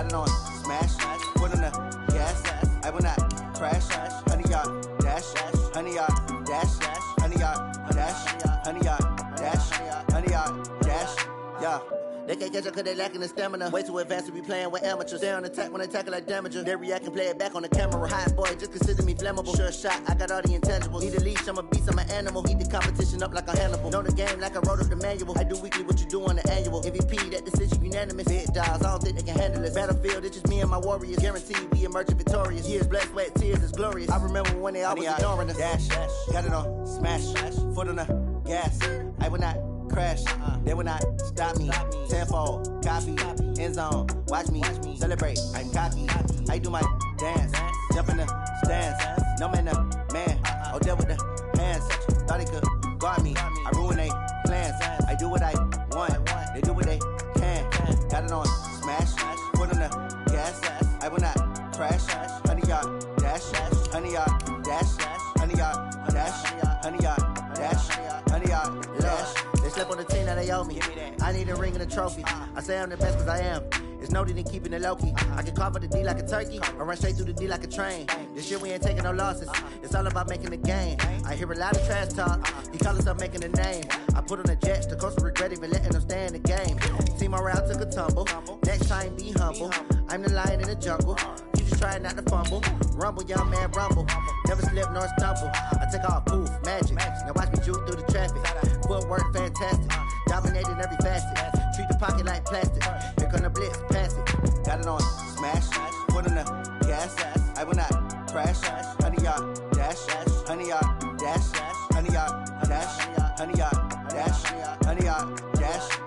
it on smash, foot on the gas. I will not crash. 100-yard dash, 100-yard dash, 100-yard dash, 100-yard dash, 100-yard dash. Yeah. They can't catch up cause they lacking the stamina. Way too advanced to be playing with amateurs. They on attack when they tackle like damager. They react and play it back on the camera. Hot boy, just consider me flammable. Sure shot, I got all the intangibles. Need a leash, I'm a beast, I'm an animal. Eat the competition up like a Hannibal. Know the game like I wrote up the manual. I do weekly what you do on the annual. MVP, that decision unanimous. Big dogs, I don't think they can handle it. Battlefield, it's just me and my warriors. Guaranteed we emerge victorious. Years, blood, sweat, tears, it's glorious. I remember when they always ignoring us. Dash, got it on smash, foot on the gas. I will not crash, they will not stop me. Tenfold, copy, end zone, watch me celebrate. I'm cocky, I do my dance, jump in the stands. No man, man, oh there with the hands. Thought they could guard me, I ruin they plans. I do what I want, they do what they can. Got it on smash, foot on the gas. I will not crash. 100-yard dash, 100-yard dash, 100-yard dash, 100-yard dash, 100-yard dash. They slept on the team that they owe me. I need a ring and a trophy. I say I'm the best cause I am. It's noted in keeping it low-key. I can carve up the D like a turkey or run straight through the D like a train. This year we ain't taking no losses. It's all about making the game. I hear a lot of trash talk. He call himself making a name. I put on the Jets. The coach will regret even letting them stay in the game. Team morale took a tumble. Next time be humble. I'm the lion in the jungle. You just try not to fumble. Rumble, young man, rumble. Never slip nor stumble. I take off, poof, magic. Now watch me juke through the traffic. Footwork fantastic. Dominating every facet. Treat the pocket like plastic. Here come the blitz, pass it. Got it on smash. Foot on the gas. I will not crash. 100-yard dash. 100-yard dash. 100-yard dash. 100-yard dash. 100-yard dash.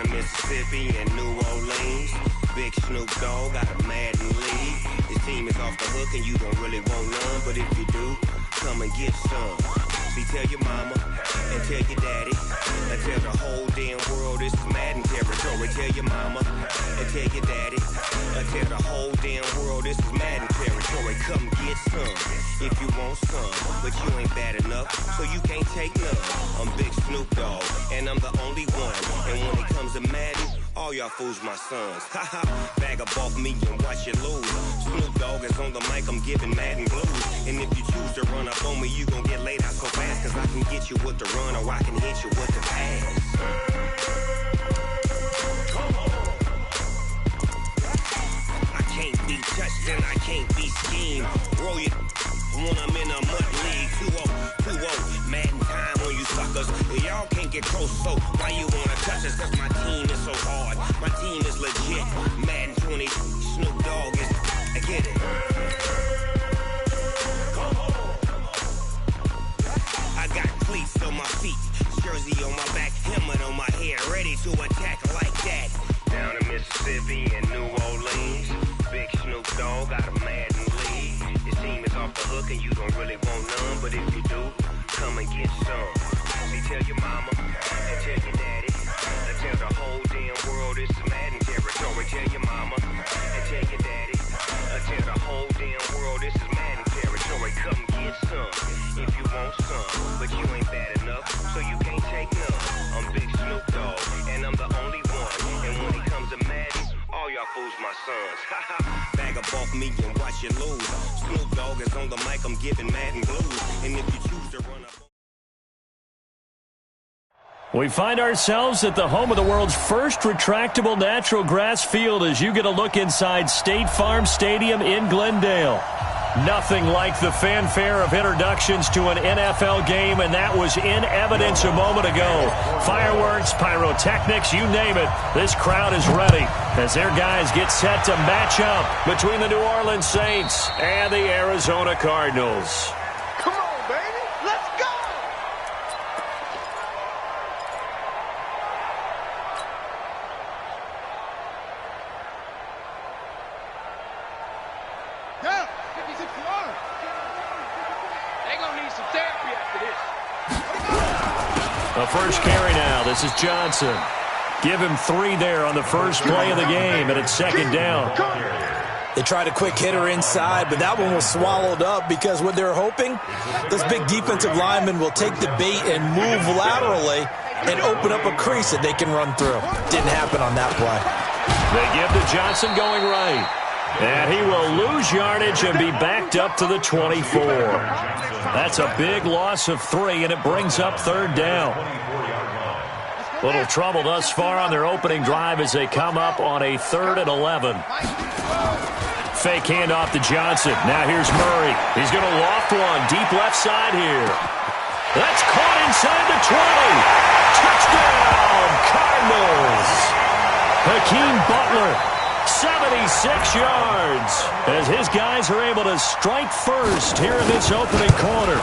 Mississippi and New Orleans. Big Snoop Dogg got a Madden league. His team is off the hook and you don't really want none, but if you do, come and get some. See, tell your mama and tell your daddy and tell the whole damn world this is Madden territory. Tell your mama and tell your daddy and tell the whole damn world this is Madden territory. Come get some if you want some, but you ain't bad enough, so you can't take none. I'm Big Snoop Dogg and I'm the only one, and when it comes to Madden, all y'all fools my sons. Haha, bag up off me and watch you lose. Snoop Dogg is on the mic, I'm giving Madden blues. And if you choose to run up on me, you gon' get laid out so fast, cause I can get you with the run or I can hit you with the pass. I can't be touched and I can't be schemed. Roll you when I'm in a mud league. 2-0, Madden time on you suckers. Y'all can't get close, so why you wanna touch us? Cause my team is so hard, my team is legit. Madden 20, Snoop Dogg is, I get it. I got cleats on my feet, jersey on my back, helmet on my head, ready to attack like that. Down in Mississippi and New Orleans, Big Snoop Dogg got a Madden league. Your team is off the hook and you don't really want none, but if you do, come and get some. See, tell your mama and tell your daddy and tell the whole damn world this is Madden territory. Tell your mama and tell your daddy and tell the whole damn world this is Madden territory. Come get some if you want some, but you ain't bad enough, so you can't take none. I'm Big Snoop Dogg and I'm the only one, and when it comes to Madden, all y'all fools my sons. Bag up off me and watch you lose. Snoop Dogg is on the mic, I'm giving Madden blues, and if you choose to run up. We find ourselves at the home of the world's first retractable natural grass field as you get a look inside State Farm Stadium in Glendale. Nothing like the fanfare of introductions to an NFL game, and that was in evidence a moment ago. Fireworks, pyrotechnics, you name it. This crowd is ready as their guys get set to match up between the New Orleans Saints and the Arizona Cardinals. Come on, baby. Let's go! The first carry now. This is Johnson. Give him 3 there on the first play of the game, and it's second down. They tried a quick hitter inside, but that one was swallowed up because what they're hoping, those big defensive linemen will take the bait and move laterally and open up a crease that they can run through. Didn't happen on that play. They give to Johnson going right. And he will lose yardage and be backed up to the 24. That's a big loss of 3, and it brings up third down. Little trouble thus far on their opening drive as they come up on a 3rd and 11. Fake handoff to Johnson. Now here's Murray. He's going to loft one deep left side here. That's caught inside the 20. Touchdown, Cardinals. Hakeem Butler, 76 yards, as his guys are able to strike first here in this opening quarter.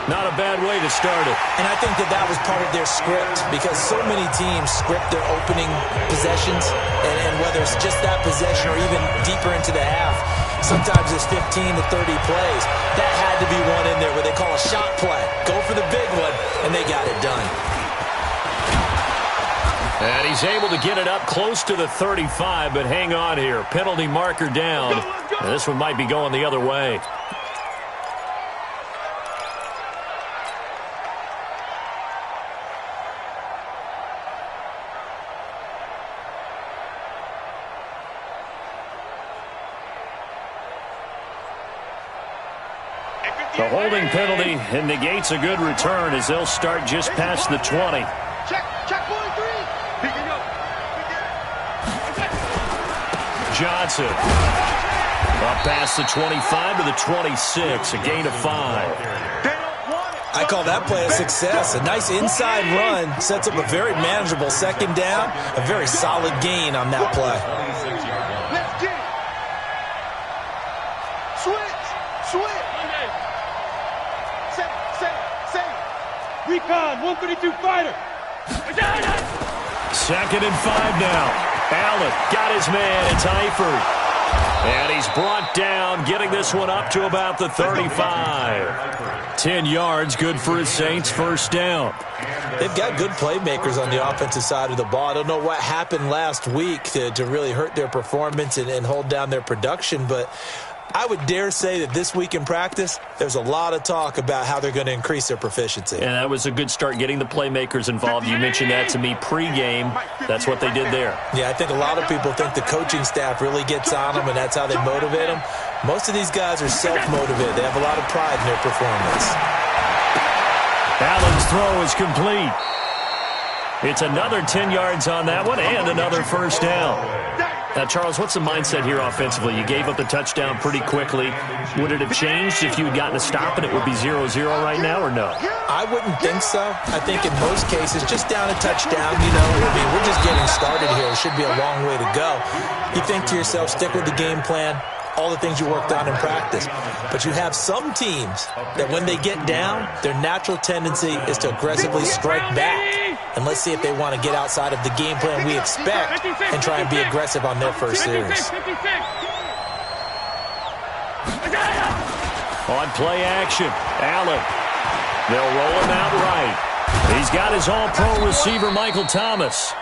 Not a bad way to start it. And I think that was part of their script because so many teams script their opening possessions, and whether it's just that possession or even deeper into the half, sometimes it's 15 to 30 plays. That had to be one in there where they call a shot play. Go for the big one, and they got it done. And he's able to get it up close to the 35, but hang on here. Penalty marker down. And this one might be going the other way. The holding penalty and negates a good return as they'll start just past the 20. Check, point 3. Pick it up. Johnson. Up past the 25 to the 26, a gain of 5. I call that play a success. A nice inside run sets up a very manageable second down. A very solid gain on that play. Let's get it. Switch. Say. Recon, 132 fighter. 2nd and 5 now. Allen got his man. It's Eifert. And he's brought down, getting this one up to about the 35. 10 yards, good for his Saints, first down. They've got good playmakers on the offensive side of the ball. I don't know what happened last week to really hurt their performance and hold down their production, but I would dare say that this week in practice, there's a lot of talk about how they're going to increase their proficiency. And that was a good start getting the playmakers involved. You mentioned that to me pregame. That's what they did there. Yeah, I think a lot of people think the coaching staff really gets on them, and that's how they motivate them. Most of these guys are self-motivated. They have a lot of pride in their performance. Allen's throw is complete. It's another 10 yards on that one and another first down. Now, Charles, what's the mindset here offensively? You gave up the touchdown pretty quickly. Would it have changed if you had gotten a stop and it would be 0-0 right now, or no? I wouldn't think so. I think in most cases, just down a touchdown, we're just getting started here. It should be a long way to go. You think to yourself, stick with the game plan, all the things you worked on in practice. But you have some teams that when they get down, their natural tendency is to aggressively strike back. And let's see if they want to get outside of the game plan we expect and try and be aggressive on their first series. On play action, Allen. They'll roll him out right. He's got his all-pro receiver, Michael Thomas.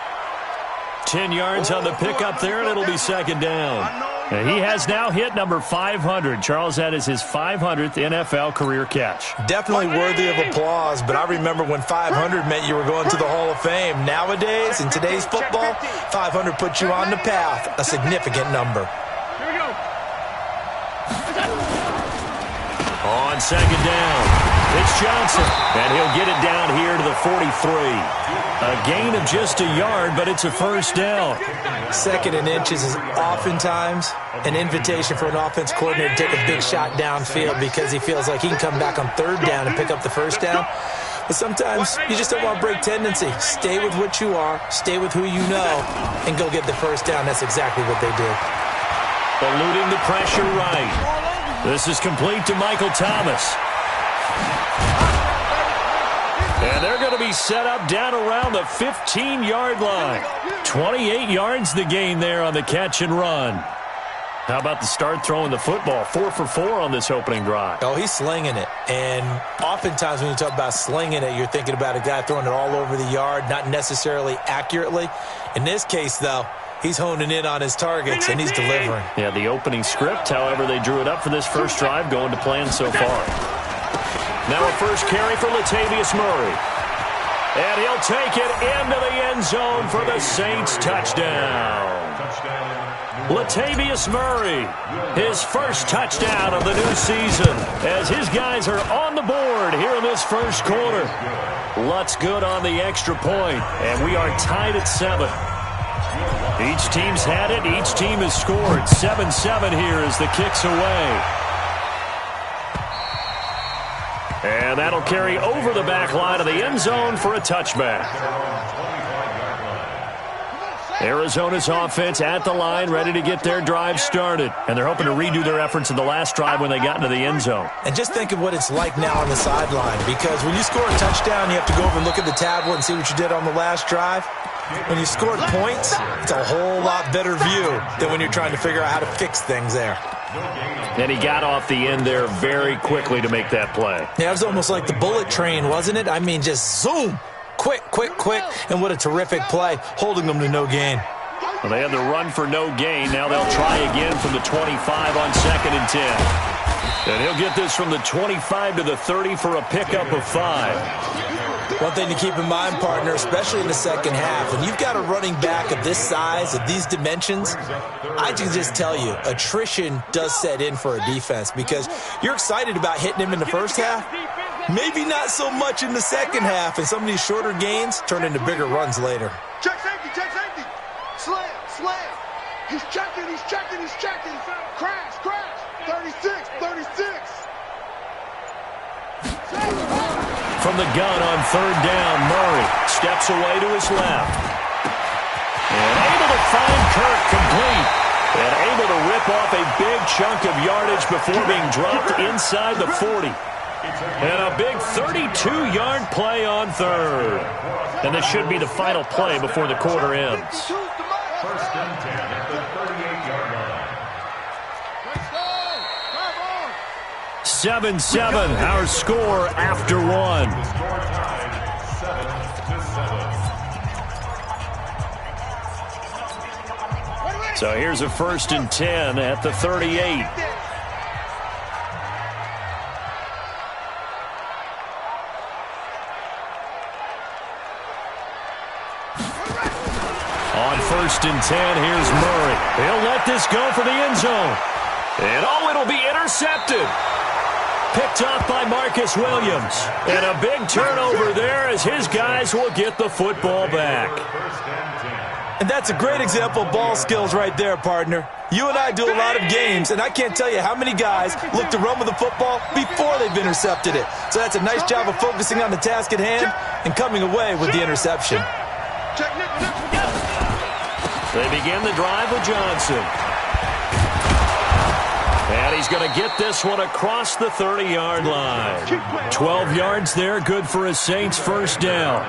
10 yards on the pickup there, and it'll be second down. And he has now hit number 500. Charles, that is his 500th NFL career catch. Definitely worthy of applause, but I remember when 500 meant you were going to the Hall of Fame. Nowadays, in today's football, 500 puts you on the path, a significant number. Here we go. On second down, it's Johnson, and he'll get it down here to the 43. A gain of just a yard, but it's a first down. 2nd and inches is oftentimes an invitation for an offense coordinator to take a big shot downfield because he feels like he can come back on 3rd down and pick up the first down. But sometimes you just don't want to break tendency. Stay with what you are, stay with who you know, and go get the first down. That's exactly what they did. Eluding the pressure right. This is complete to Michael Thomas. And they're going to be set up down around the 15-yard line. 28 yards the gain there on the catch and run. How about the start throwing the football? 4 for 4 on this opening drive. Oh, he's slinging it. And oftentimes when you talk about slinging it, you're thinking about a guy throwing it all over the yard, not necessarily accurately. In this case, though, he's honing in on his targets, and he's delivering. Yeah, the opening script, however, they drew it up for this first drive, going to plan so far. Now a first carry for Latavius Murray. And he'll take it into the end zone for the Saints touchdown. Latavius Murray, his first touchdown of the new season, as his guys are on the board here in this first quarter. Lutz good on the extra point, and we are tied at 7. Each team's had it. Each team has scored. 7-7 here as the kick's away. And that'll carry over the back line of the end zone for a touchback. Arizona's offense at the line, ready to get their drive started. And they're hoping to redo their efforts in the last drive when they got into the end zone. And just think of what it's like now on the sideline, because when you score a touchdown, you have to go over and look at the tablet and see what you did on the last drive. When you scored points, it's a whole lot better view than when you're trying to figure out how to fix things there. And he got off the end there very quickly to make that play. Yeah, it was almost like the bullet train, wasn't it? I mean, just zoom. Quick, quick, quick. And what a terrific play, holding them to no gain. Well, they had the run for no gain. Now they'll try again from the 25 on 2nd and 10. And he'll get this from the 25 to the 30 for a pickup of 5. One thing to keep in mind, partner, especially in the second half, when you've got a running back of this size, of these dimensions, I can just tell you, attrition does set in for a defense because you're excited about hitting him in the first half, maybe not so much in the second half, and some of these shorter gains turn into bigger runs later. Check safety, check safety. Slam, slam. He's checking, he's checking, he's checking. Crash, crash. 36, 36. From the gun on 3rd down, Murray steps away to his left. And able to find Kirk complete. And able to rip off a big chunk of yardage before being dropped inside the 40. And a big 32-yard play on 3rd. And this should be the final play before the quarter ends. 7-7, our score after 1. So here's a 1st and 10 at the 38. On 1st and 10, here's Murray. He'll let this go for the end zone. And oh, it'll be intercepted. Picked off by Marcus Williams. And a big turnover there as his guys will get the football back. And that's a great example of ball skills right there, partner. You and I do a lot of games, and I can't tell you how many guys look to run with the football before they've intercepted it. So that's a nice job of focusing on the task at hand and coming away with the interception. They begin the drive with Johnson. And he's going to get this one across the 30-yard line. 12 yards there, good for his Saints first down.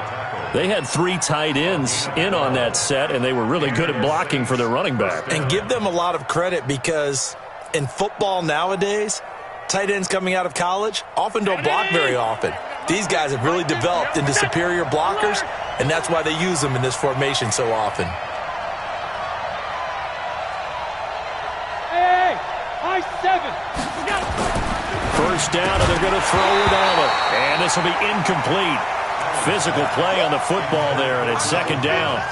They had 3 tight ends in on that set, and they were really good at blocking for their running back. And give them a lot of credit because in football nowadays, tight ends coming out of college often don't block very often. These guys have really developed into superior blockers, and that's why they use them in this formation so often. First down, and they're going to throw it over. And this will be incomplete. Physical play on the football there, and it's 2nd down.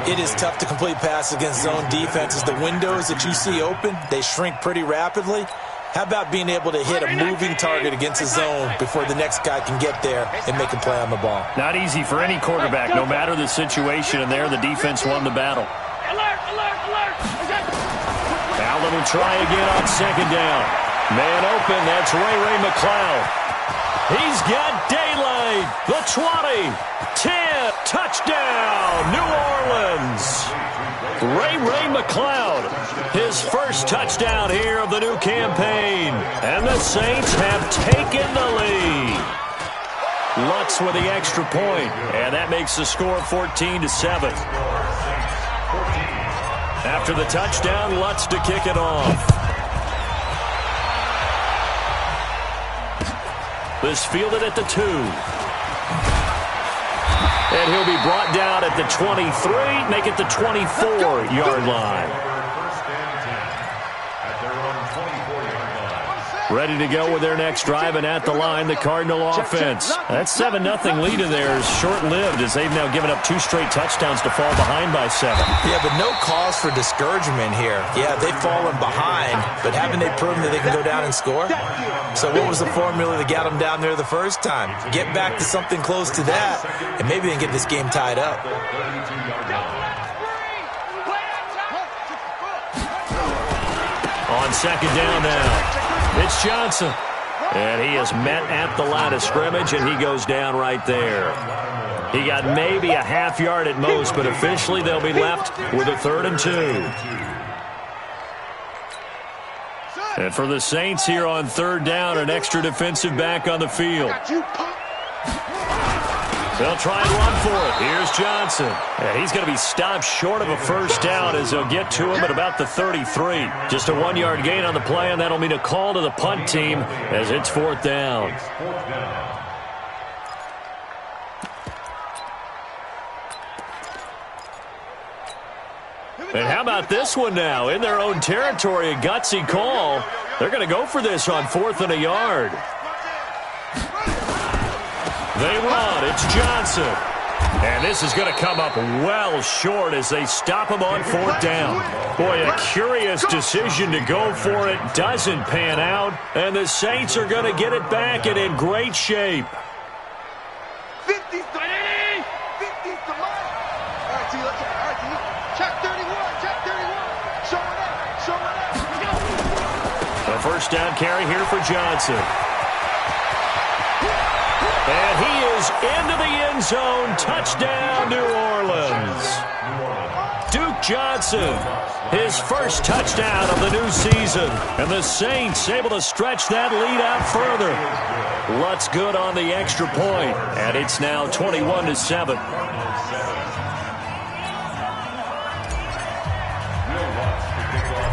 It is tough to complete passes against zone defenses. The windows that you see open, they shrink pretty rapidly. How about being able to hit a moving target against a zone before the next guy can get there and make a play on the ball? Not easy for any quarterback, no matter the situation, and there the defense won the battle. Allen will try again on 2nd down. Man open, that's Ray McLeod. He's got daylight. The 20, 10, touchdown, New Orleans. Ray McLeod, his first touchdown here of the new campaign. And the Saints have taken the lead. Lutz with the extra point, and that makes the score 14-7. After the touchdown, Lutz to kick it off. This fielded at the 2. And he'll be brought down at the 23, make it the 24-yard line. Ready to go with their next drive, and at the line, the Cardinal offense. That 7-0 lead in there is short-lived as they've now given up 2 straight touchdowns to fall behind by 7. Yeah, but no cause for discouragement here. Yeah, they've fallen behind, but haven't they proven that they can go down and score? So what was the formula that got them down there the first time? Get back to something close to that, and maybe they can get this game tied up. On second down now, it's Johnson. And he is met at the line of scrimmage, and he goes down right there. He got maybe a half yard at most, but officially they'll be left with a 3rd and 2. And for the Saints here on 3rd down, an extra defensive back on the field. They'll try and run for it. Here's Johnson. And he's going to be stopped short of a first down as they'll get to him at about the 33. Just a 1-yard gain on the play, and that'll mean a call to the punt team as it's 4th down. And how about this one now? In their own territory, a gutsy call. They're going to go for this on 4th and a yard. They run. It's Johnson. And this is going to come up well short as they stop him on 4th down. Boy, a curious decision to go for it. Doesn't pan out. And the Saints are going to get it back and in great shape. 50's the money. 50's the money. All right, T, let's go. All right, T. Check 31. Check 31. Show it up. Show it up. Let's go. A first down carry here for Johnson. And he is into the end zone. Touchdown, New Orleans. Duke Johnson, his first touchdown of the new season. And the Saints able to stretch that lead out further. Lutz good on the extra point. And it's now 21-7.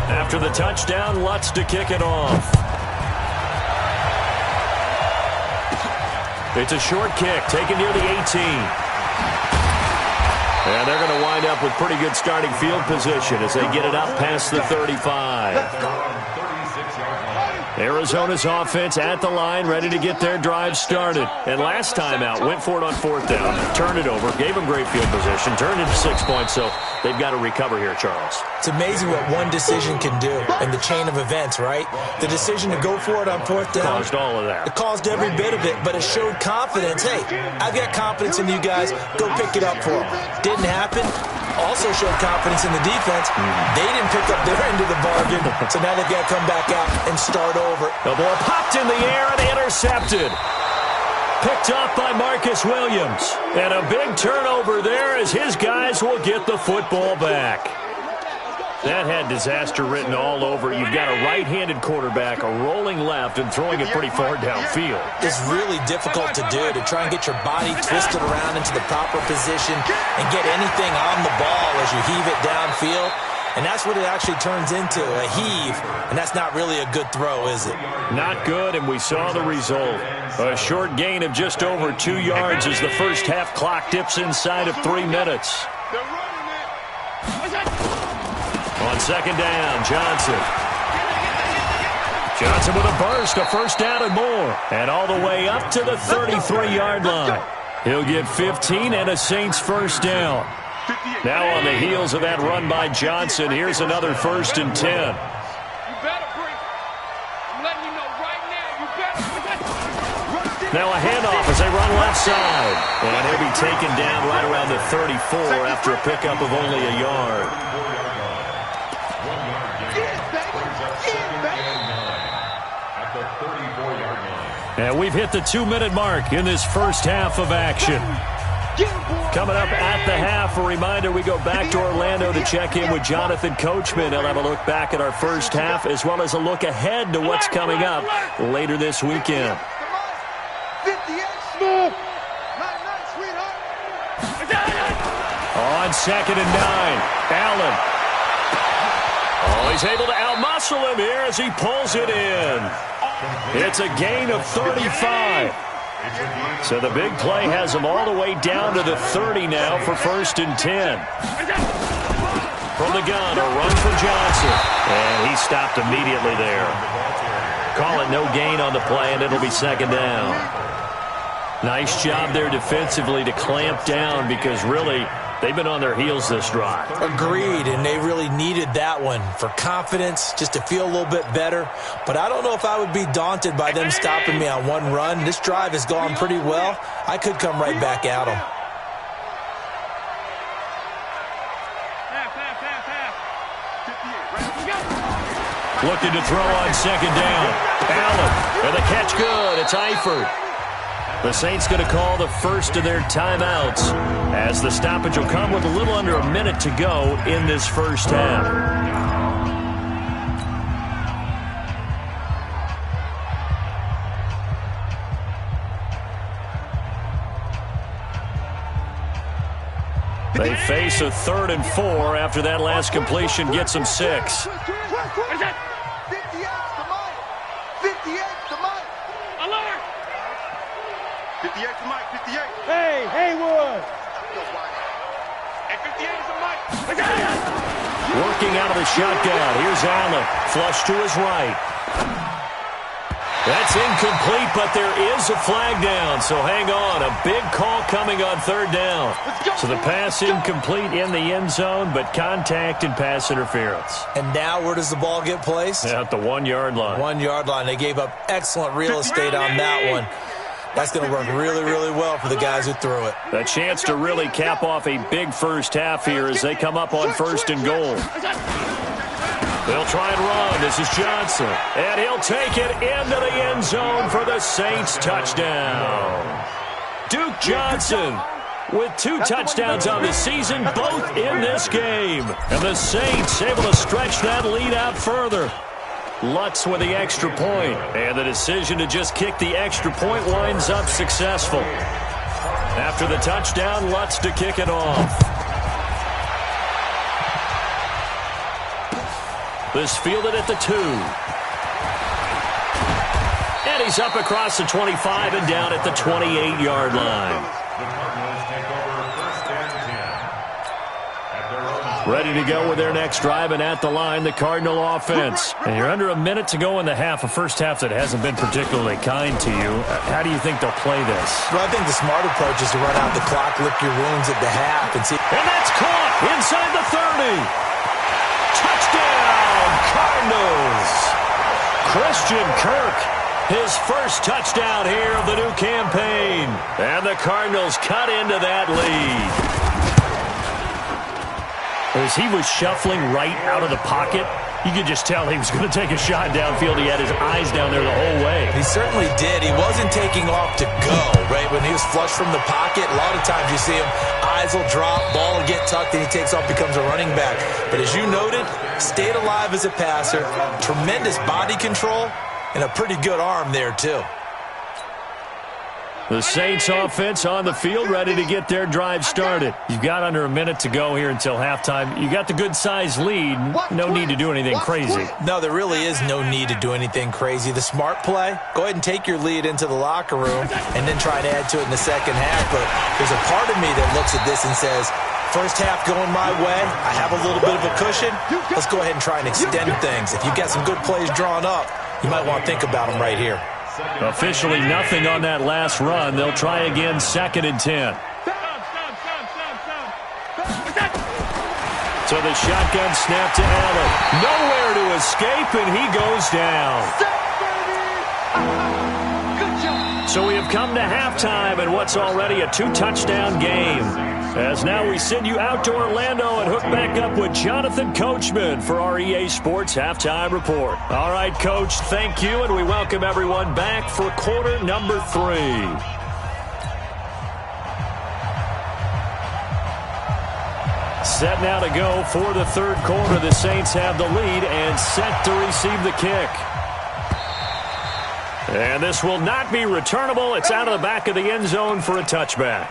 After the touchdown, Lutz to kick it off. It's a short kick, taken near the 18. And they're going to wind up with pretty good starting field position as they get it up past the 35. Arizona's offense at the line, ready to get their drive started. And last time out, went for it on 4th down, turned it over, gave them great field position, turned it to 6 points, so they've got to recover here, Charles. It's amazing what one decision can do in the chain of events, right? The decision to go for it on 4th down. Caused all of that. It caused every bit of it, but it showed confidence. Hey, I've got confidence in you guys. Go pick it up for them. Didn't happen. Also showed confidence in the defense. They didn't pick up their end of the bargain, so now they've got to come back out and start over. The ball popped in the air and intercepted. Picked off by Marcus Williams. And a big turnover there as his guys will get the football back. That had disaster written all over. You've got a right-handed quarterback, a rolling left, and throwing it pretty far downfield. It's really difficult to do, to try and get your body twisted around into the proper position and get anything on the ball as you heave it downfield. And that's what it actually turns into, a heave. And that's not really a good throw, is it? Not good, and we saw the result. A short gain of just over 2 yards as the first half clock dips inside of 3 minutes. On second down, Johnson. Johnson with a burst, a first down and more. And all the way up to the 33-yard line. He'll get 15 and a Saints first down. Now on the heels of that run by Johnson, here's another 1st and 10. You better bring. I'm letting you know right now. You better. Now a handoff as they run left side. And he'll be taken down right around the 34 after a pickup of only a yard. And we've hit the 2-minute mark in this first half of action. Coming up at the half, a reminder, we go back to Orlando to check in with Jonathan Coachman. He'll have a look back at our first half as well as a look ahead to what's coming up later this weekend. On 2nd and 9, Allen. he's able to outmuscle him here as he pulls it in. It's a gain of 35. So the big play has him all the way down to the 30 now for 1st and 10. From the gun, a run for Johnson. And he stopped immediately there. Call it no gain on the play, and it'll be 2nd down. Nice job there defensively to clamp down because really they've been on their heels this drive. Agreed, and they really needed that one for confidence, just to feel a little bit better. But I don't know if I would be daunted by them stopping me on one run. This drive has gone pretty well. I could come right back at them. Looking to throw on 2nd down. Allen, and the catch good. It's Eifert. The Saints going to call the first of their timeouts as the stoppage will come with a little under a minute to go in this first half. They face a 3rd and 4 after that last completion gets them 6. 58 to Mike, 58. Hey, Haywood. Hey, 58 is the Mike. Working out of the shotgun. Here's Allen. Flush to his right. That's incomplete, but there is a flag down, so hang on. A big call coming on 3rd down. So the pass incomplete in the end zone, but contact and pass interference. And now where does the ball get placed? At the 1-yard line. 1-yard line. They gave up excellent real estate on that one. That's going to work really, really well for the guys who threw it. A chance to really cap off a big first half here as they come up on 1st and goal. They'll try and run. This is Johnson. And he'll take it into the end zone for the Saints touchdown. Duke Johnson with 2 touchdowns on the season, both in this game. And the Saints able to stretch that lead out further. Lutz with the extra point. And the decision to just kick the extra point winds up successful. After the touchdown, Lutz to kick it off. This fielded at the 2. And he's up across the 25 and down at the 28-yard line. Ready to go with their next drive, and at the line, the Cardinal offense. And you're under a minute to go in the half, a first half that hasn't been particularly kind to you. How do you think they'll play this? Well, I think the smart approach is to run out the clock, lick your wounds at the half, and see. And that's caught inside the 30. Touchdown, Cardinals. Christian Kirk, his first touchdown here of the new campaign. And the Cardinals cut into that lead. As he was shuffling right out of the pocket, you could just tell he was going to take a shot downfield. He had his eyes down there the whole way. He certainly did. He wasn't taking off to go, right? When he was flush from the pocket, a lot of times you see him, eyes will drop, ball will get tucked, and he takes off, becomes a running back. But as you noted, stayed alive as a passer, tremendous body control, and a pretty good arm there, too. The Saints offense on the field, ready to get their drive started. You've got under a minute to go here until halftime. You got the good-sized lead. No need to do anything crazy. No, there really is no need to do anything crazy. The smart play, go ahead and take your lead into the locker room and then try and add to it in the second half. But there's a part of me that looks at this and says, first half going my way, I have a little bit of a cushion. Let's go ahead and try and extend things. If you've got some good plays drawn up, you might want to think about them right here. Officially nothing on that last run. They'll try again, 2nd and 10. So the shotgun snap to Allen. Nowhere to escape, and he goes down. So we have come to halftime in what's already a 2-touchdown game. As now we send you out to Orlando and hook back up with Jonathan Coachman for our EA Sports Halftime Report. All right, Coach, thank you, and we welcome everyone back for quarter number 3. Set now to go for the 3rd quarter. The Saints have the lead and set to receive the kick. And this will not be returnable. It's out of the back of the end zone for a touchback.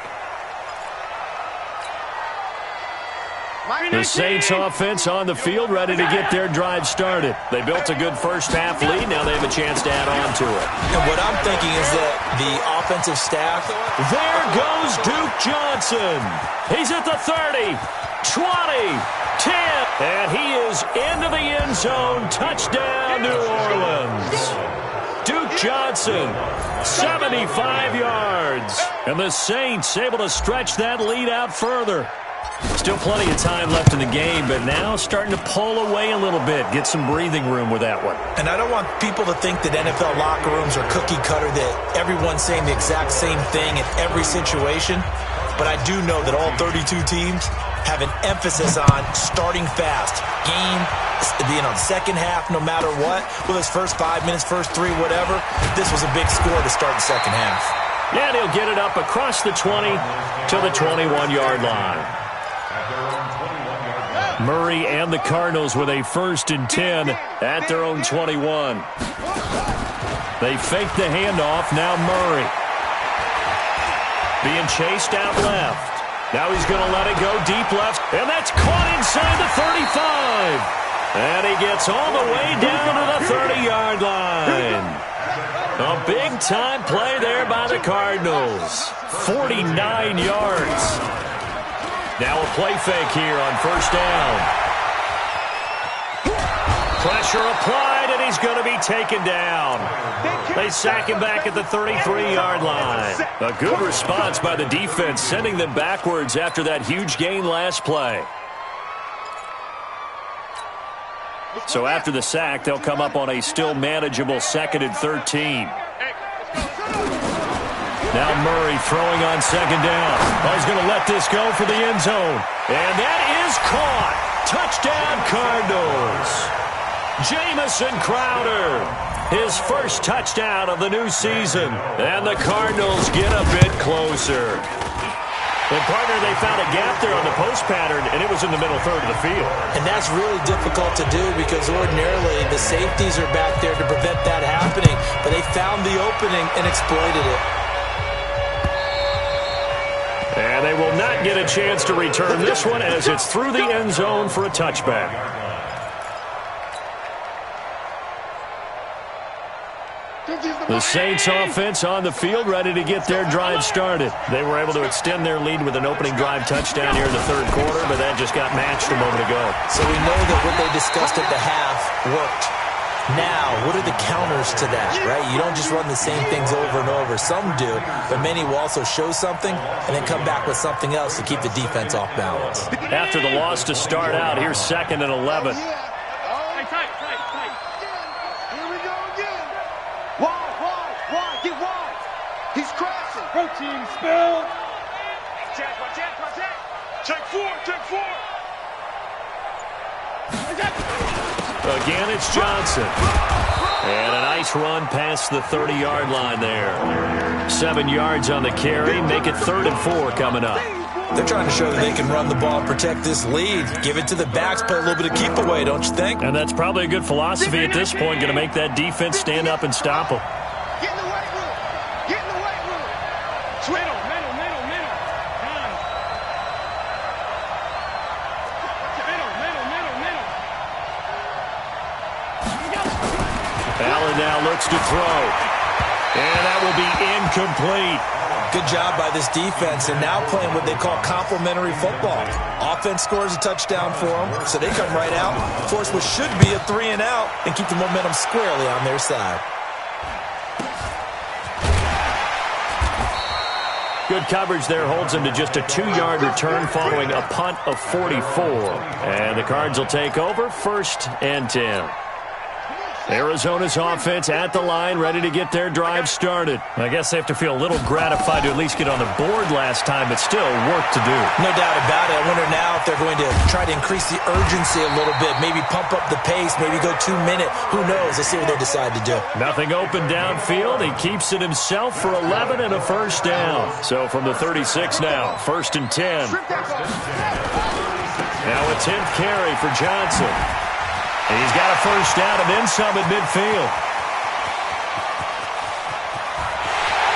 The Saints offense on the field, ready to get their drive started. They built a good first-half lead. Now they have a chance to add on to it. And what I'm thinking is that the offensive staff... There goes Duke Johnson. He's at the 30, 20, 10, and he is into the end zone. Touchdown, New Orleans. Duke Johnson, 75 yards. And the Saints able to stretch that lead out further. Still plenty of time left in the game, but now starting to pull away a little bit, get some breathing room with that one. And I don't want people to think that NFL locker rooms are cookie cutter, that everyone's saying the exact same thing in every situation. But I do know that all 32 teams have an emphasis on starting fast. Game, second half, no matter what. Whether it's first 5 minutes, first 3, whatever. This was a big score to start the second half. And he'll get it up across the 20 to the 21-yard line. Murray and the Cardinals with a 1st and 10 at their own 21. They fake the handoff. Now Murray being chased out left. Now he's going to let it go deep left, and that's caught inside the 35. And he gets all the way down to the 30-yard line. A big-time play there by the Cardinals. 49 yards. Now a play fake here on first down. Pressure applied, and he's going to be taken down. They sack him back at the 33-yard line. A good response by the defense, sending them backwards after that huge gain last play. So after the sack, they'll come up on a still manageable 2nd and 13. Now Murray throwing on second down. Oh, he's going to let this go for the end zone. And that is caught. Touchdown, Cardinals. Jamison Crowder, his first touchdown of the new season. And the Cardinals get a bit closer. And, partner, they found a gap there on the post pattern, and it was in the middle third of the field. And that's really difficult to do because ordinarily the safeties are back there to prevent that happening. But they found the opening and exploited it. And they will not get a chance to return this one as it's through the end zone for a touchback. The Saints offense on the field, ready to get their drive started. They were able to extend their lead with an opening drive touchdown here in the third quarter, but that just got matched a moment ago. So we know that what they discussed at the half worked. Now, what are the counters to that, right? You don't just run the same things over and over. Some do, but many will also show something and then come back with something else to keep the defense off balance. After the loss to start out, here's 2nd and 11. Protein spill. Check 4. Again, it's Johnson. And a nice run past the 30-yard line there. 7 yards on the carry. Make it 3rd and 4 coming up. They're trying to show that they can run the ball and protect this lead. Give it to the backs, play a little bit of keep away, don't you think? And that's probably a good philosophy at this point. Going to make that defense stand up and stop them. Get in the weight room. Get in the weight room. Middle. Allen now looks to throw. And that will be incomplete. Good job by this defense, and now playing what they call complementary football. Offense scores a touchdown for them, so they come right out, force what should be a 3 and out, and keep the momentum squarely on their side. Good coverage there holds him to just a 2-yard return following a punt of 44. And the Cards will take over 1st and 10. Arizona's offense at the line, ready to get their drive started. I guess they have to feel a little gratified to at least get on the board last time, but still work to do. No doubt about it. I wonder now if they're going to try to increase the urgency a little bit, maybe pump up the pace, maybe go 2-minute. Who knows? Let's see what they decide to do. Nothing open downfield. He keeps it himself for 11 and a first down. So from the 36 now, 1st and 10. Now a 10th carry for Johnson. He's got a first down and then some at midfield.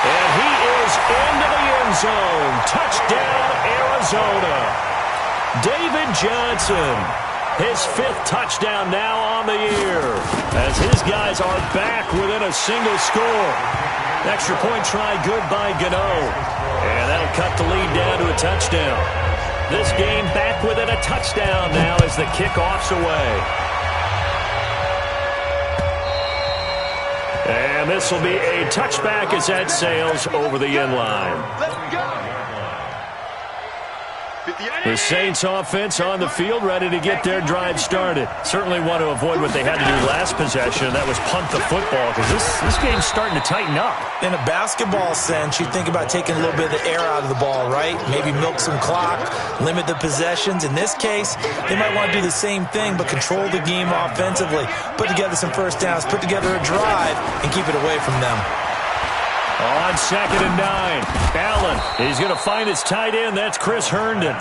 And he is into the end zone. Touchdown, Arizona. David Johnson, his 5th touchdown now on the year, as his guys are back within a single score. Extra point try good by Gano, and that'll cut the lead down to a touchdown. This game back within a touchdown now as the kickoff's away. And this will be a touchback as that sails over the end line. The Saints offense on the field, ready to get their drive started. Certainly want to avoid what they had to do last possession. That was punt the football, because this game's starting to tighten up. In a basketball sense, you think about taking a little bit of the air out of the ball, right? Maybe milk some clock, limit the possessions. In this case, they might want to do the same thing, but control the game offensively. Put together some first downs, put together a drive, and keep it away from them. On 2nd and 9, Allen, he's going to find his tight end. That's Chris Herndon.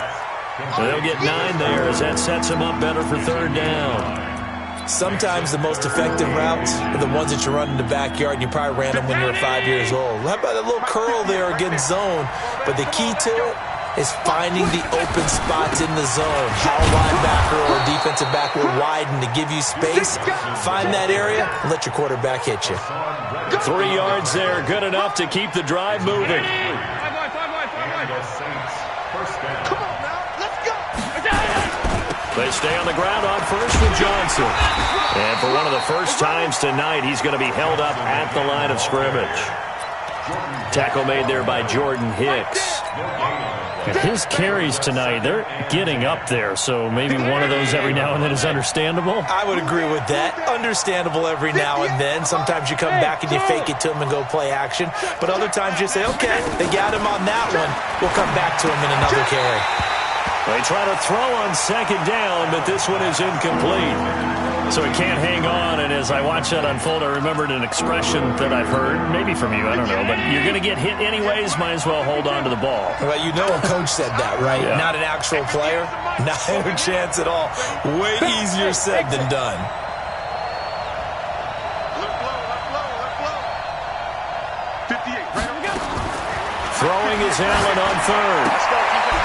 They'll get 9 there as that sets him up better for 3rd down. Sometimes the most effective routes are the ones that you run in the backyard, and you probably ran them when you were 5 years old. How about a little curl there against zone? But the key to it is finding the open spots in the zone. How a linebacker or a defensive back will widen to give you space. Find that area and let your quarterback hit you. 3 yards there, good enough to keep the drive moving. They stay on the ground on first with Johnson. And for one of the first times tonight, he's going to be held up at the line of scrimmage. Tackle made there by Jordan Hicks. And his carries tonight, they're getting up there, so maybe one of those every now and then is understandable. I would agree with that. Understandable every now and then. Sometimes you come back and you fake it to him and go play action. But other times you say, okay, they got him on that one. We'll come back to him in another carry. They try to throw on 2nd down, but this one is incomplete. So he can't hang on, and as I watch that unfold, I remembered an expression that I've heard, maybe from you, I don't know, but you're going to get hit anyways, might as well hold on to the ball. Well, you know a coach said that, right? Yeah. Not an actual player. Not a chance at all. Way easier said than done. Throwing is Allen on 3rd.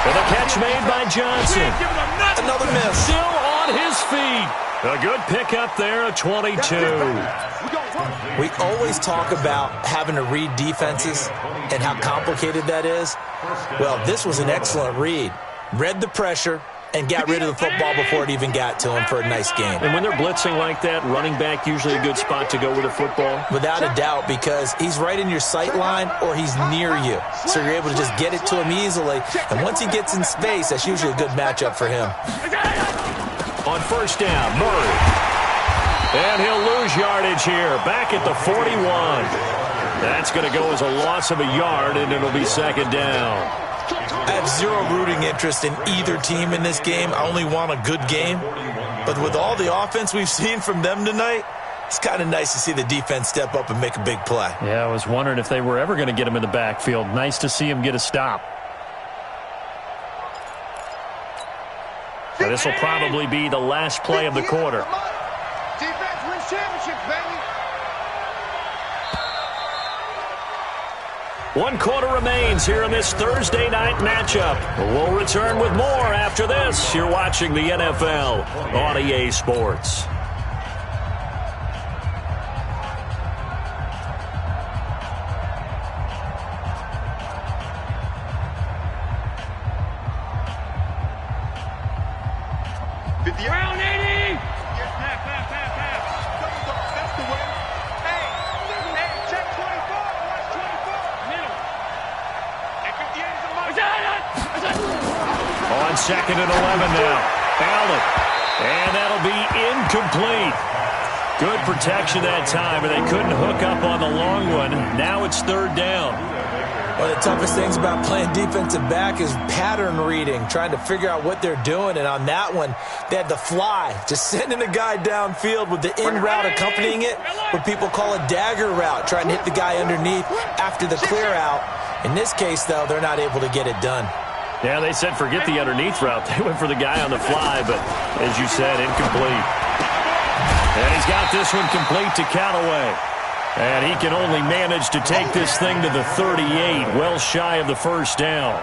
With a catch made by Johnson. Another miss. Still on his feet. A good pickup there, a 22. We always talk about having to read defenses and how complicated that is. Well, this was an excellent read. Read the pressure and got rid of the football before it even got to him for a nice game. And when they're blitzing like that, running back usually a good spot to go with the football? Without a doubt, because he's right in your sight line or he's near you. So you're able to just get it to him easily. And once he gets in space, that's usually a good matchup for him. On 1st down, Murray. And he'll lose yardage here. Back at the 41. That's going to go as a loss of a yard, and it'll be 2nd down. I have zero rooting interest in either team in this game. I only want a good game. But with all the offense we've seen from them tonight, it's kind of nice to see the defense step up and make a big play. Yeah, I was wondering if they were ever going to get him in the backfield. Nice to see him get a stop. Now, this will probably be the last play of the quarter. Defense wins championships, baby. 1 quarter remains here in this Thursday night matchup. We'll return with more after this. You're watching the NFL on EA Sports. Round 80! Pass. That's the way. Hey, check 24. Watch 24. Middle. And 58 is a On 2nd and 11 now. Allen. And that'll be incomplete. Good protection that time, but they couldn't hook up on the long one. Now it's 3rd down. One of the toughest things about playing defensive back is pattern reading, trying to figure out what they're doing. And on that one, they had the fly, just sending a guy downfield with the in route accompanying it, what people call a dagger route, trying to hit the guy underneath after the clear out. In this case, though, they're not able to get it done. Yeah, they said forget the underneath route. They went for the guy on the fly, but as you said, incomplete. And he's got this one complete to Callaway. And he can only manage to take this thing to the 38, well shy of the 1st down.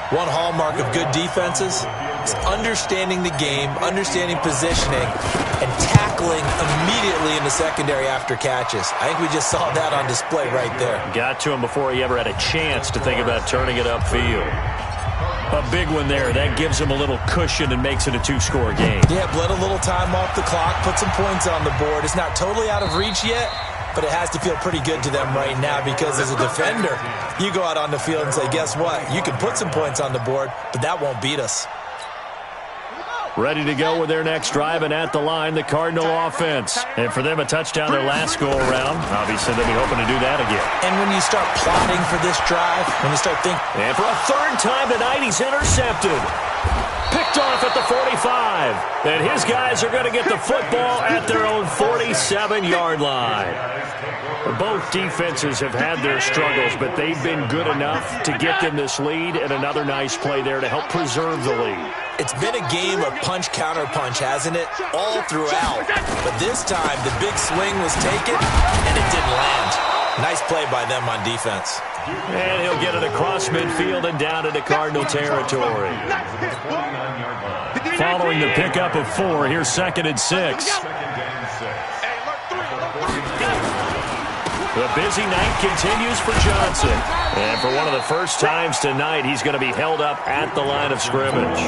One hallmark of good defenses is understanding the game, understanding positioning, and tackling immediately in the secondary after catches. I think we just saw that on display right there. Got to him before he ever had a chance to think about turning it upfield. A big one there. That gives him a little cushion and makes it a two-score game. Yeah, bled a little time off the clock, put some points on the board. It's not totally out of reach yet, but it has to feel pretty good to them right now because as a defender, you go out on the field and say, guess what? You can put some points on the board, but that won't beat us. Ready to go with their next drive, and at the line, the Cardinal offense. And for them, a touchdown their last go-around. Obviously, they'll be hoping to do that again. And when you start plotting for this drive, when you start thinking... And for a third time tonight, he's intercepted. Picked off at the 45. And his guys are going to get the football at their own 47-yard line. Both defenses have had their struggles, but they've been good enough to get them this lead, and another nice play there to help preserve the lead. It's been a game of punch-counter-punch, hasn't it? All throughout. But this time, the big swing was taken, and it didn't land. Nice play by them on defense. And he'll get it across midfield and down into Cardinal territory. Following the pickup of 4, here's 2nd and 6. The busy night continues for Johnson. And for one of the first times tonight, he's going to be held up at the line of scrimmage.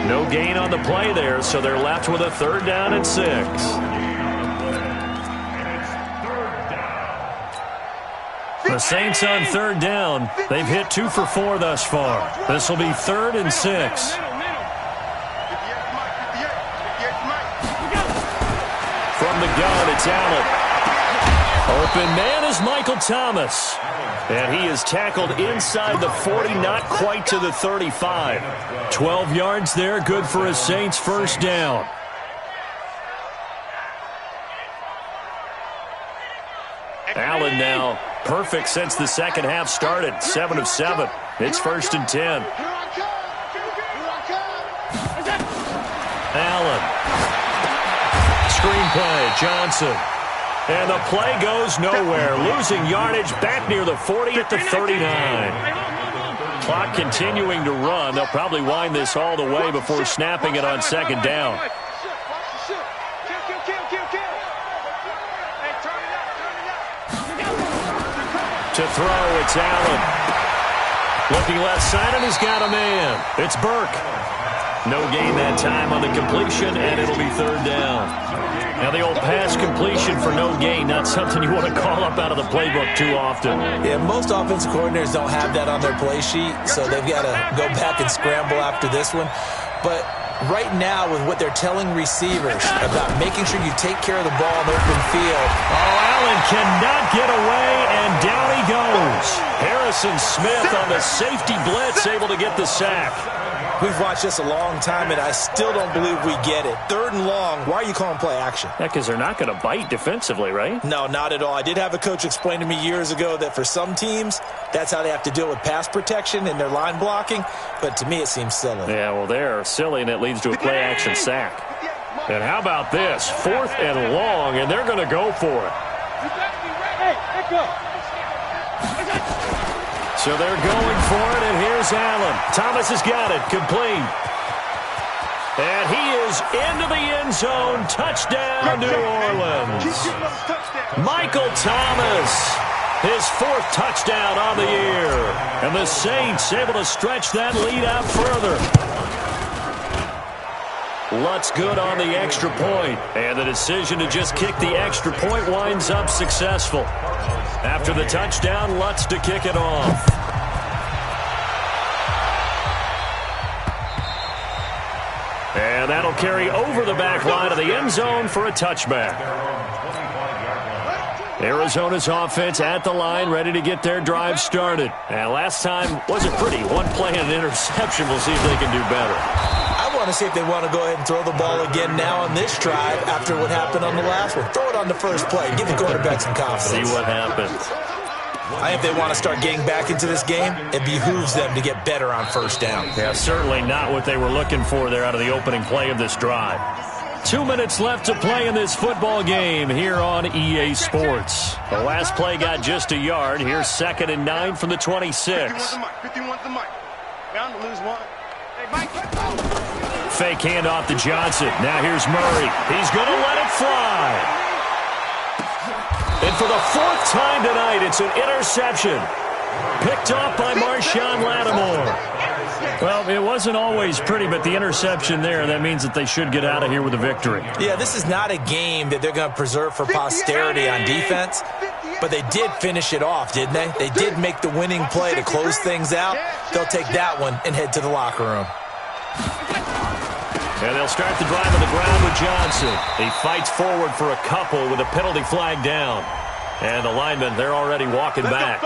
No gain on the play there, so they're left with a 3rd down and 6. The Saints on 3rd down. They've hit 2 for 4 thus far. This will be 3rd and 6. From the gun, it's Allen. Open man is Michael Thomas. And he is tackled inside the 40, not quite to the 35. 12 yards there, good for a Saints first down. Allen now perfect since the second half started. 7 of 7. It's 1st and 10. Allen. Screenplay, Johnson. And the play goes nowhere. Losing yardage back near the 40 at the 39. Clock continuing to run. They'll probably wind this all the way before snapping it on 2nd down. To throw, it's Allen. Looking left side, and he's got a man. It's Burke. No gain that time on the completion, and it'll be 3rd down. Now, the old pass completion for no gain, not something you want to call up out of the playbook too often. Yeah, most offensive coordinators don't have that on their play sheet, so they've got to go back and scramble after this one. But right now, with what they're telling receivers about making sure you take care of the ball in open field. Oh, Allen cannot get away, and down he goes. Harrison Smith on the safety blitz, able to get the sack. We've watched this a long time, and I still don't believe we get it. 3rd and long. Why are you calling play action? Yeah, because they're not going to bite defensively, right? No, not at all. I did have a coach explain to me years ago that for some teams, that's how they have to deal with pass protection and their line blocking. But to me, it seems silly. Yeah, well, they're silly, and it leads to a play action sack. And how about this? 4th and long, and they're going to go for it. Hey, let's go. So they're going for it, and here's Allen. Thomas has got it, complete. And he is into the end zone. Touchdown, New Orleans. Michael Thomas, his 4th touchdown on the year. And the Saints able to stretch that lead out further. Lutz good on the extra point. And the decision to just kick the extra point winds up successful. After the touchdown, Lutz to kick it off. And that'll carry over the back line of the end zone for a touchback. Arizona's offense at the line, ready to get their drive started. And last time wasn't pretty. 1 play and an interception. We'll see if they can do better. I want to see if they want to go ahead and throw the ball again now on this drive after what happened on the last one. Throw it on the first play. Give the quarterback some confidence. See what happens. I think they want to start getting back into this game. It behooves them to get better on 1st down. Yeah, certainly not what they were looking for there out of the opening play of this drive. 2 minutes left to play in this football game here on EA Sports. The last play got just a yard. Here's 2nd and 9 from the 26. Bound to lose one. Hey, Mike. Fake handoff to Johnson. Now here's Murray. He's going to let it fly. And for the 4th time tonight, it's an interception. Picked off by Marshawn Lattimore. Well, it wasn't always pretty, but the interception there, that means that they should get out of here with a victory. Yeah, this is not a game that they're going to preserve for posterity on defense, but they did finish it off, didn't they? They did make the winning play to close things out. They'll take that one and head to the locker room. And they'll start the drive on the ground with Johnson. He fights forward for a couple with a penalty flag down. And the linemen, they're already walking back.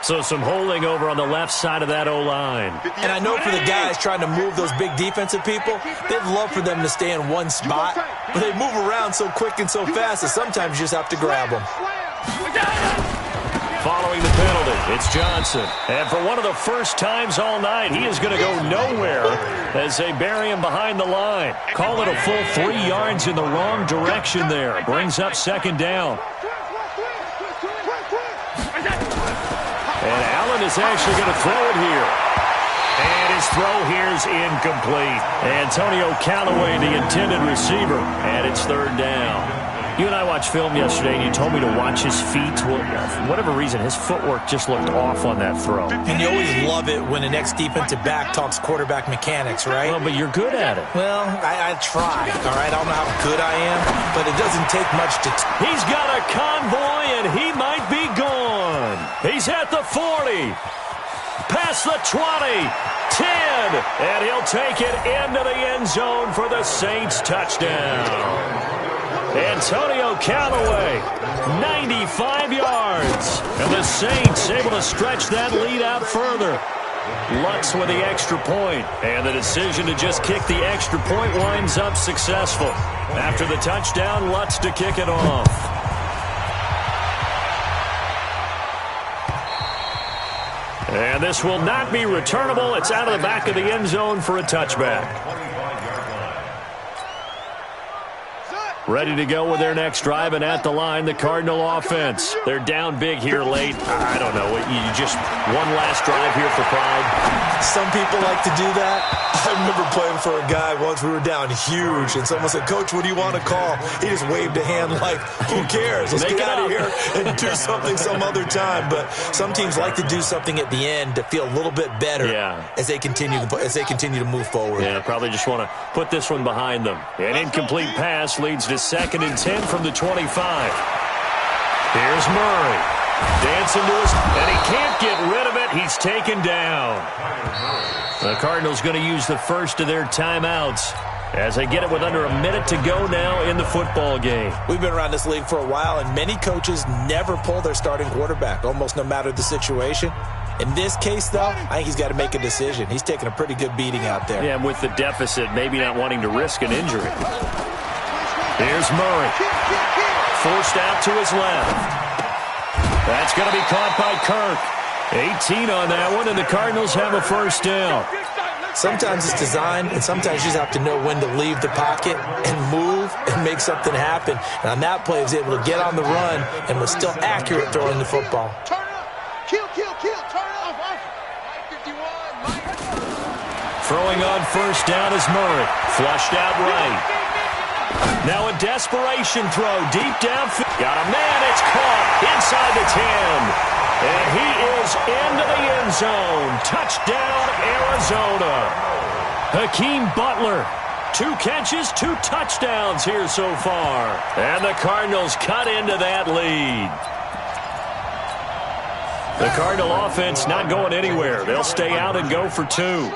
So some holding over on the left side of that O-line. And I know for the guys trying to move those big defensive people, they'd love for them to stay in one spot, but they move around so quick and so fast that sometimes you just have to grab them. Following the penalty, it's Johnson. And for one of the first times all night, he is going to go nowhere as they bury him behind the line. Call it a full 3 yards in the wrong direction there. Brings up 2nd down. And Allen is actually going to throw it here. And his throw here is incomplete. Antonio Callaway, the intended receiver. And it's 3rd down. You and I watched film yesterday, and you told me to watch his feet. Well, for whatever reason, his footwork just looked off on that throw. And you always love it when the next defensive back talks quarterback mechanics, right? Well, but you're good at it. Well, I try, all right? I don't know how good I am, but it doesn't take much to... He's got a convoy, and he might be gone. He's at the 40. Past the 20. 10. And he'll take it into the end zone for the Saints touchdown. Antonio Callaway, 95 yards. And the Saints able to stretch that lead out further. Lutz with the extra point. And the decision to just kick the extra point winds up successful. After the touchdown, Lutz to kick it off. And this will not be returnable. It's out of the back of the end zone for a touchback. Ready to go with their next drive, and at the line, the Cardinal offense. They're down big here late. I don't know. You just one last drive here for pride. Some people like to do that. I remember playing for a guy once. We were down huge, and someone said, "Coach, what do you want to call?" He just waved a hand like, who cares? Let's get out of here and do something some other time. But some teams like to do something at the end to feel a little bit better as they continue to move forward. Yeah, probably just want to put this one behind them. An incomplete pass leads to 2nd and 10 from the 25. Here's Murray. Dancing to his... And he can't get rid of it. He's taken down. The Cardinals going to use the first of their timeouts as they get it with under a minute to go now in the football game. We've been around this league for a while, and many coaches never pull their starting quarterback, almost no matter the situation. In this case, though, I think he's got to make a decision. He's taking a pretty good beating out there. Yeah, and with the deficit, maybe not wanting to risk an injury. Here's Murray. Forced out to his left. That's going to be caught by Kirk. 18 on that one, and the Cardinals have a first down. Sometimes it's designed, and sometimes you just have to know when to leave the pocket and move and make something happen. And on that play, he was able to get on the run and was still accurate throwing the football. Turn it up. Kill. Turn it off. 51. Throwing on first down is Murray. Flushed out right. Now a desperation throw deep downfield. Got a man. It's caught inside the 10. And he is into the end zone. Touchdown, Arizona. Hakeem Butler. 2 catches, 2 touchdowns here so far. And the Cardinals cut into that lead. The Cardinal offense not going anywhere. They'll stay out and go for 2.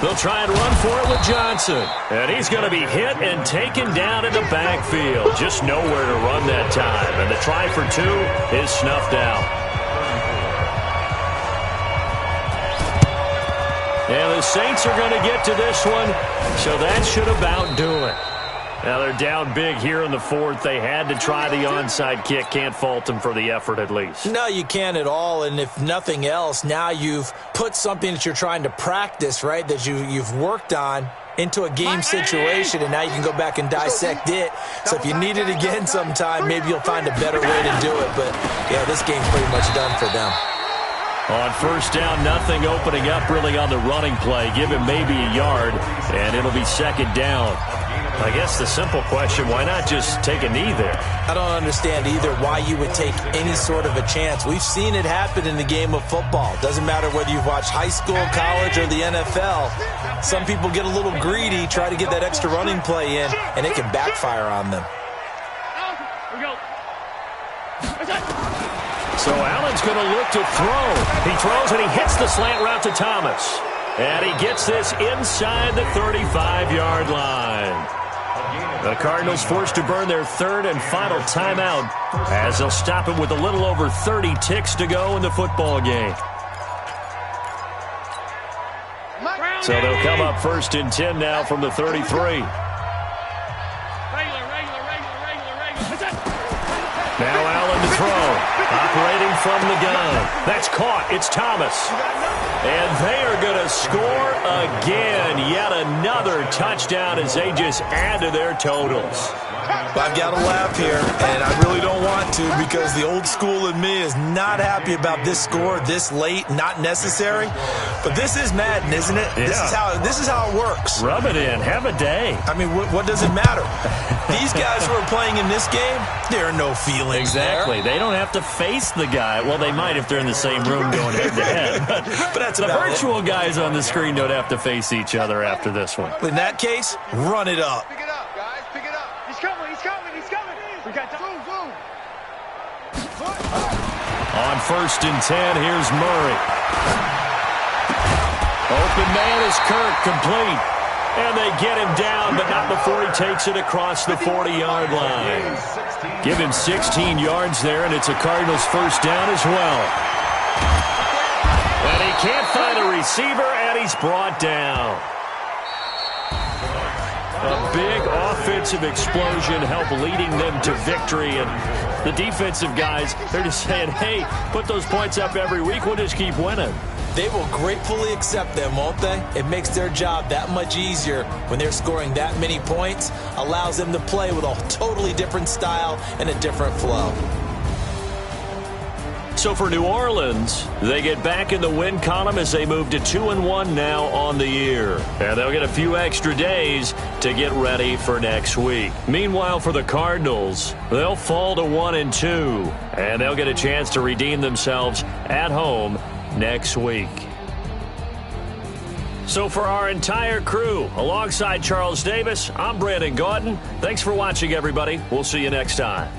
They'll try and run for it with Johnson. And he's going to be hit and taken down in the backfield. Just nowhere to run that time. And the try for 2 is snuffed out. And the Saints are going to get to this one, so that should about do it. Now they're down big here in the 4th. They had to try the onside kick. Can't fault them for the effort at least. No, you can't at all. And if nothing else, now you've put something that you're trying to practice, right, that you've worked on into a game situation, and now you can go back and dissect it. So if you need it again sometime, maybe you'll find a better way to do it. But, yeah, this game's pretty much done for them. On first down, nothing opening up really on the running play. Give him maybe a yard, and it'll be second down. I guess the simple question, why not just take a knee there? I don't understand either why you would take any sort of a chance. We've seen it happen in the game of football. Doesn't matter whether you've watched high school, college, or the NFL. Some people get a little greedy, try to get that extra running play in, and it can backfire on them. So Allen's going to look to throw. He throws and he hits the slant route to Thomas. And he gets this inside the 35-yard line. The Cardinals forced to burn their third and final timeout as they'll stop it with a little over 30 ticks to go in the football game. So they'll come up first and 10 now from the 33. Now Allen to throw. Operating from the gun. That's caught. It's Thomas. And they are going to score again. Yet another touchdown as they just add to their totals. I've got to laugh here, and I really don't want to because the old school in me is not happy about this score this late, not necessary. But this is Madden, isn't it? Yeah. This is how it works. Rub it in. Have a day. I mean, what does it matter? These guys who are playing in this game, there are no feelings Exactly. there. They don't have to face the guy. Well, they might if they're in the same room going head-to-head. But that's the about virtual guys on the screen don't have to face each other after this one. In that case, run it up. Pick it up, guys. Pick it up. He's coming. He's coming. He's coming. We got time. Boom. On first and 10, here's Murray. Open man is Kirk, complete. And they get him down, but not before he takes it across the 40-yard line. Give him 16 yards there, and it's a Cardinals first down as well. And he can't find a receiver, and he's brought down. A big offensive explosion helped leading them to victory. And the defensive guys, they're just saying, hey, put those points up every week. We'll just keep winning. They will gratefully accept them, won't they? It makes their job that much easier when they're scoring that many points. Allows them to play with a totally different style and a different flow. So for New Orleans, they get back in the win column as they move to 2-1 now on the year. And they'll get a few extra days to get ready for next week. Meanwhile, for the Cardinals, they'll fall to 1-2. And they'll get a chance to redeem themselves at home next week. So for our entire crew, alongside Charles Davis, I'm Brandon Gaudin. Thanks for watching, everybody. We'll see you next time.